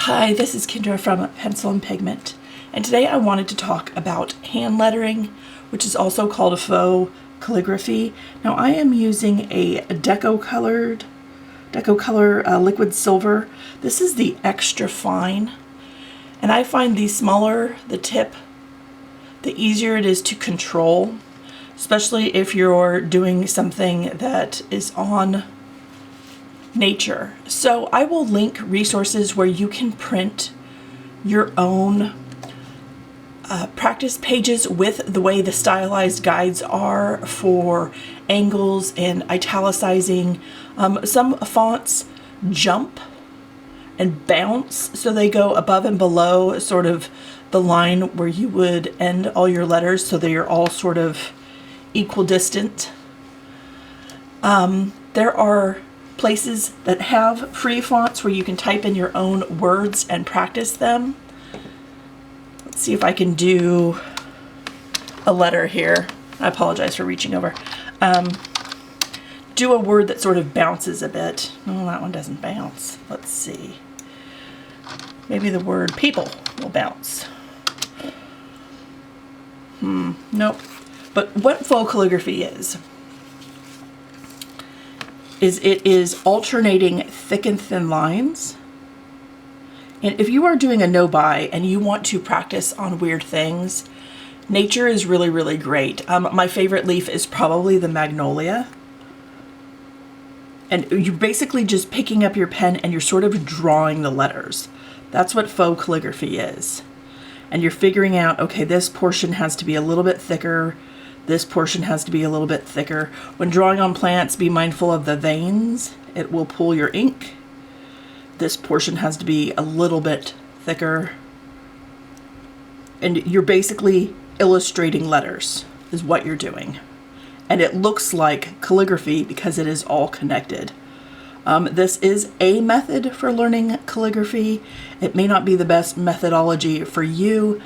Hi, this is Kendra from Pencil and Pigment, and today I wanted to talk about hand lettering, which is also called a faux calligraphy. Now I am using a DecoColor liquid silver. This is the extra fine, and I find the smaller the tip, the easier it is to control, especially if you're doing something that is on nature. So I will link resources where you can print your own practice pages with the way the stylized guides are for angles and italicizing. Some fonts jump and bounce, so they go above and below sort of the line where you would end all your letters, so they are all sort of equidistant. There are places that have free fonts where you can type in your own words and practice them. Let's see if I can do a letter here. I apologize for reaching over. Do a word that sort of bounces a bit. Oh, that one doesn't bounce. Let's see. Maybe the word people will bounce. Nope. But what faux calligraphy is it is alternating thick and thin lines. And if you are doing a no-buy and you want to practice on weird things, nature is really, really great. My favorite leaf is probably the magnolia. And you're basically just picking up your pen and you're sort of drawing the letters. That's what faux calligraphy is. And you're figuring out, okay, this portion has to be a little bit thicker. This portion has to be a little bit thicker. When drawing on plants, be mindful of the veins. It will pull your ink. This portion has to be a little bit thicker. And you're basically illustrating letters is what you're doing. And it looks like calligraphy because it is all connected. This is a method for learning calligraphy. It may not be the best methodology for you.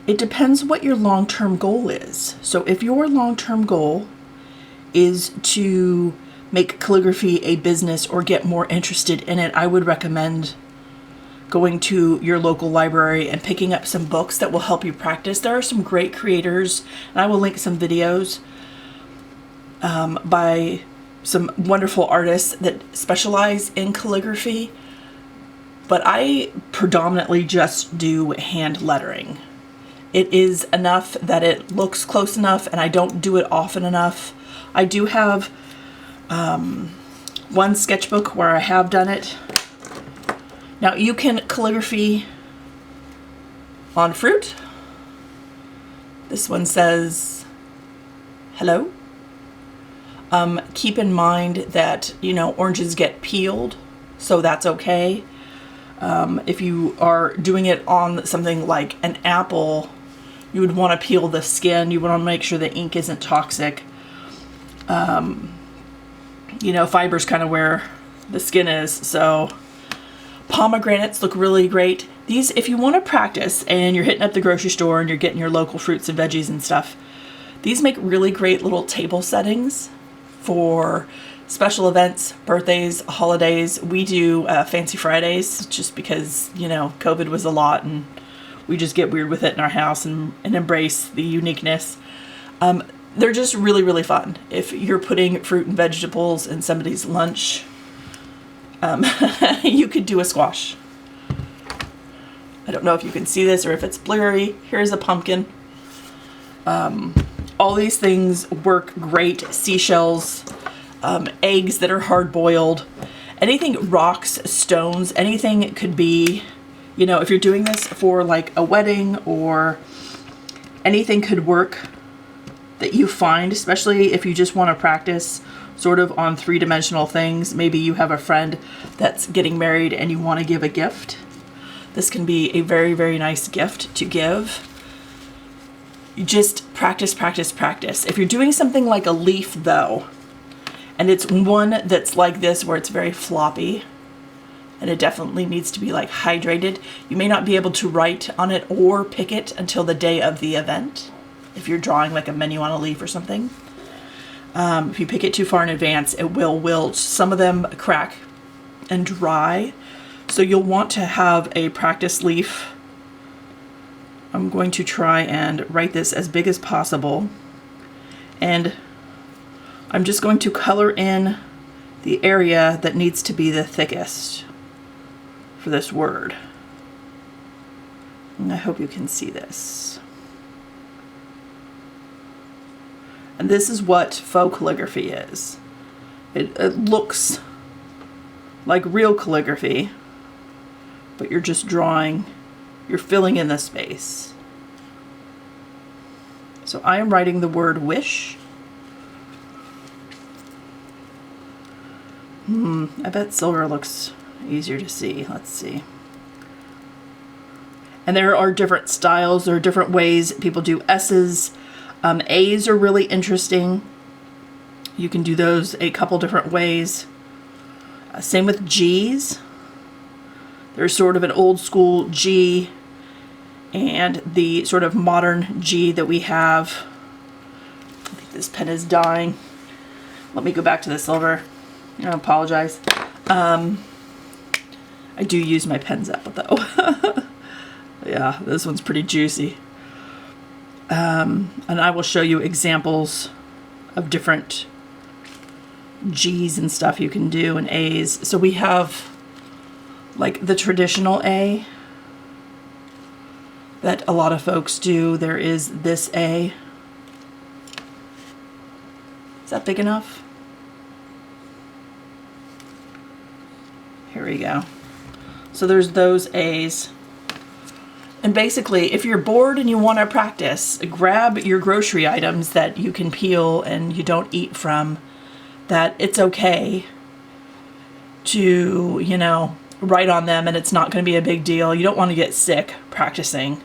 It depends what your long-term goal is. So if your long-term goal is to make calligraphy a business or get more interested in it, I would recommend going to your local library and picking up some books that will help you practice. There are some great creators, and I will link some videos by some wonderful artists that specialize in calligraphy. But I predominantly just do hand lettering. It is enough that it looks close enough, and I don't do it often enough. I do have one sketchbook where I have done it. Now you can calligraphy on fruit. This one says hello. Keep in mind that, oranges get peeled, so that's okay. If you are doing it on something like an apple, you would want to peel the skin. You want to make sure the ink isn't toxic. Fiber's kind of where the skin is. So pomegranates look really great. These, if you want to practice and you're hitting up the grocery store and you're getting your local fruits and veggies and stuff, these make really great little table settings for special events, birthdays, holidays. We do Fancy Fridays just because, COVID was a lot and we just get weird with it in our house and embrace the uniqueness. They're just really, really fun. If you're putting fruit and vegetables in somebody's lunch, you could do a squash. I don't know if you can see this or if it's blurry. Here's a pumpkin. All these things work great. Seashells, eggs that are hard-boiled, anything, rocks, stones, anything could be, if you're doing this for like a wedding or anything could work that you find, especially if you just want to practice sort of on three-dimensional things. Maybe you have a friend that's getting married and you want to give a gift. This can be a very, very nice gift to give. You just practice, practice, practice. If you're doing something like a leaf though, and it's one that's like this where it's very floppy and it definitely needs to be like hydrated, you may not be able to write on it or pick it until the day of the event. If you're drawing like a menu on a leaf or something. If you pick it too far in advance, it will wilt. Some of them crack and dry. So you'll want to have a practice leaf. I'm going to try and write this as big as possible. And I'm just going to color in the area that needs to be the thickest for this word. And I hope you can see this. And this is what faux calligraphy is. It looks like real calligraphy, but you're just drawing, you're filling in the space. So I am writing the word wish. I bet silver looks easier to see. Let's see. And there are different styles, there are different ways people do S's. A's are really interesting. You can do those a couple different ways. Same with G's. There's sort of an old school G and the sort of modern G that we have. I think this pen is dying. Let me go back to the silver. I apologize. I do use my pens up though. Yeah, this one's pretty juicy. And I will show you examples of different G's and stuff you can do and A's. So we have like the traditional A that a lot of folks do. There is this A. Is that big enough? Here we go. So there's those A's. And basically, if you're bored and you want to practice, grab your grocery items that you can peel and you don't eat from, that it's okay to, you know, write on them and it's not going to be a big deal. You don't want to get sick practicing.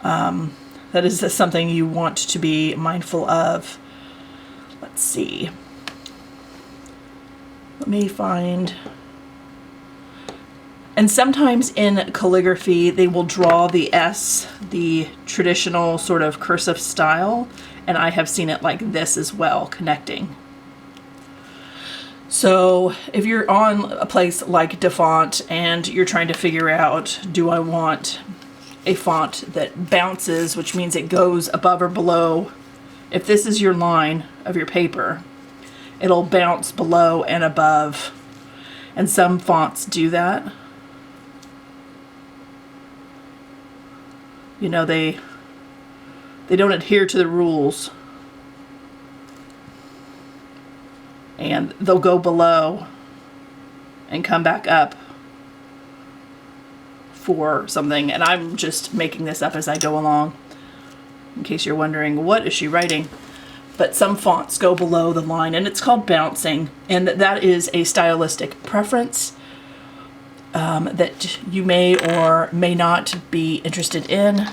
That is something you want to be mindful of. Let's see. Let me find... And sometimes in calligraphy, they will draw the S, the traditional sort of cursive style, and I have seen it like this as well, connecting. So if you're on a place like DeFont and you're trying to figure out, do I want a font that bounces, which means it goes above or below. If this is your line of your paper, it'll bounce below and above. And some fonts do that. You know, they don't adhere to the rules. And they'll go below and come back up for something. And I'm just making this up as I go along, in case you're wondering, what is she writing? But some fonts go below the line, and it's called bouncing. And that is a stylistic preference that you may or may not be interested in.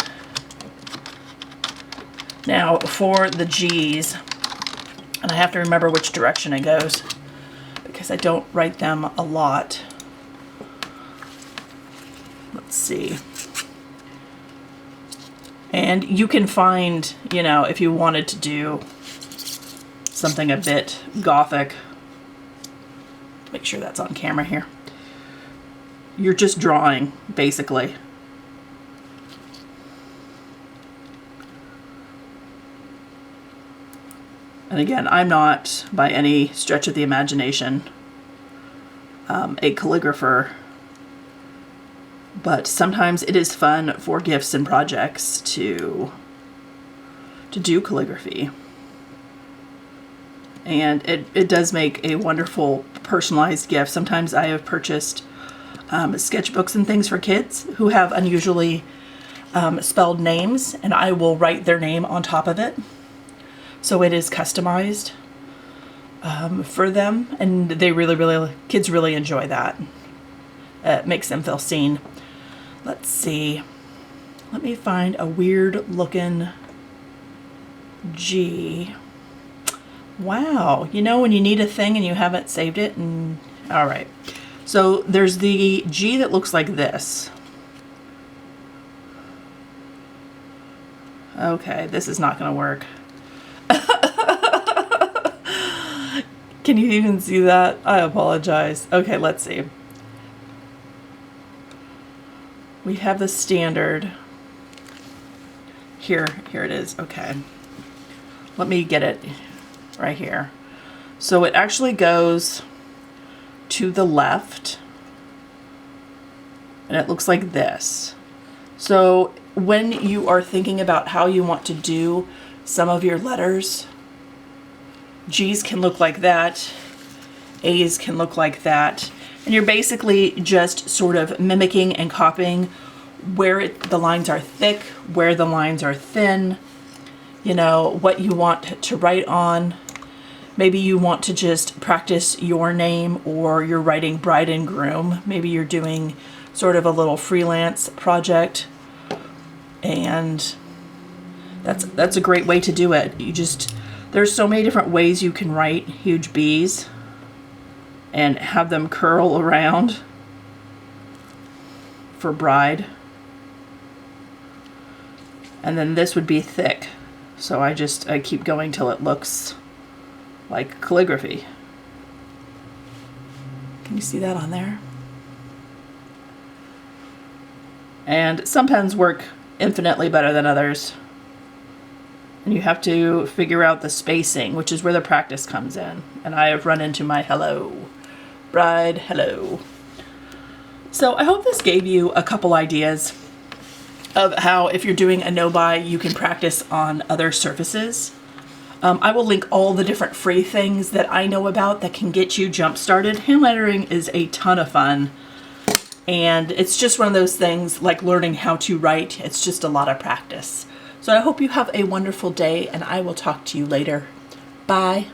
Now for the G's, and I have to remember which direction it goes because I don't write them a lot. Let's see. And you can find, you know, if you wanted to do something a bit gothic, make sure that's on camera here. You're just drawing, basically. And again, I'm not, by any stretch of the imagination, a calligrapher, but sometimes it is fun for gifts and projects to do calligraphy. And it does make a wonderful personalized gift. Sometimes I have purchased sketchbooks and things for kids who have unusually spelled names, and I will write their name on top of it. So it is customized for them, and they kids really enjoy that. It makes them feel seen. Let's see. Let me find a weird looking G. Wow, you know when you need a thing and you haven't saved it, and all right. So there's the G that looks like this. Okay, this is not going to work. Can you even see that? I apologize. Okay, let's see. we have the standard. Here it is. Okay. Let me get it right here. So it actually goes to the left, and it looks like this. So when you are thinking about how you want to do some of your letters, G's can look like that, A's can look like that, and you're basically just sort of mimicking and copying where the lines are thick, where the lines are thin, you know, what you want to write on. Maybe you want to just practice your name, or you're writing bride and groom. Maybe you're doing sort of a little freelance project, and that's a great way to do it. There's so many different ways you can write huge B's and have them curl around for bride. And then this would be thick. So I keep going till it looks like calligraphy. Can you see that on there? And some pens work infinitely better than others. And you have to figure out the spacing, which is where the practice comes in. And I have run into my hello, bride, hello. So I hope this gave you a couple ideas of how, if you're doing a no-buy, you can practice on other surfaces. I will link all the different free things that I know about that can get you jump-started. Hand lettering is a ton of fun. And it's just one of those things like learning how to write. It's just a lot of practice. So I hope you have a wonderful day, and I will talk to you later. Bye.